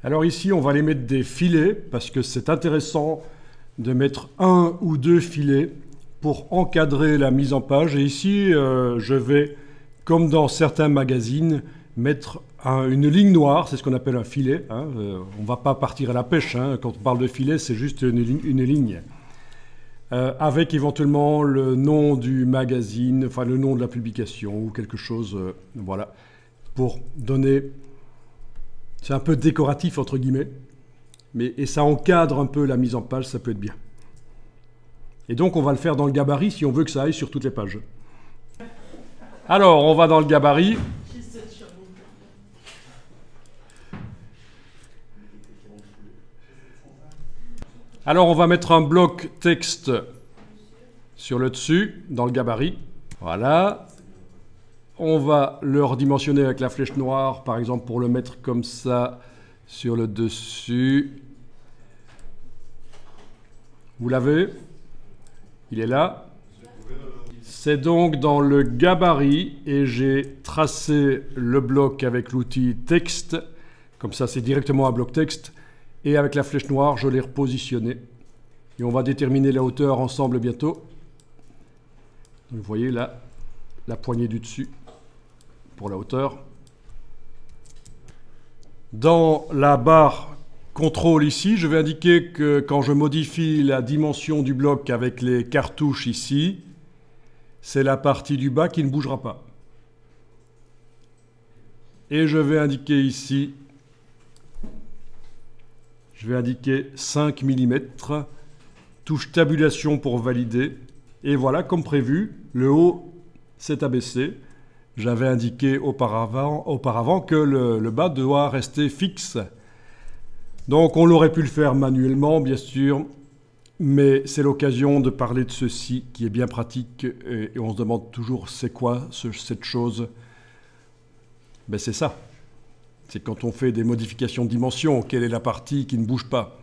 Alors ici, on va les mettre des filets parce que c'est intéressant de mettre un ou deux filets pour encadrer la mise en page. Et ici, je vais, comme dans certains magazines, mettre une ligne noire, c'est ce qu'on appelle un filet. Hein. On ne va pas partir à la pêche. Hein. Quand on parle de filet, c'est juste une ligne. Avec éventuellement le nom du magazine, enfin le nom de la publication ou quelque chose, voilà, pour donner... C'est un peu décoratif, entre guillemets, et ça encadre un peu la mise en page, ça peut être bien. Et donc, on va le faire dans le gabarit si on veut que ça aille sur toutes les pages. Alors, on va dans le gabarit. Alors, on va mettre un bloc texte sur le dessus, dans le gabarit. Voilà. On va le redimensionner avec la flèche noire, par exemple, pour le mettre comme ça sur le dessus. Vous l'avez? Il est là. C'est donc dans le gabarit et j'ai tracé le bloc avec l'outil texte. Comme ça, c'est directement un bloc texte. Et avec la flèche noire, je l'ai repositionné. Et on va déterminer la hauteur ensemble bientôt. Vous voyez là, la poignée du dessus. Pour la hauteur. Dans la barre contrôle ici, je vais indiquer que quand je modifie la dimension du bloc avec les cartouches ici, c'est la partie du bas qui ne bougera pas. Et je vais indiquer ici, je vais indiquer 5 mm, touche tabulation pour valider. Et voilà, comme prévu, le haut s'est abaissé. J'avais indiqué auparavant que le bas doit rester fixe. Donc on aurait pu le faire manuellement, bien sûr, mais c'est l'occasion de parler de ceci qui est bien pratique et on se demande toujours c'est quoi cette chose. Ben c'est ça. C'est quand on fait des modifications de dimension, quelle est la partie qui ne bouge pas.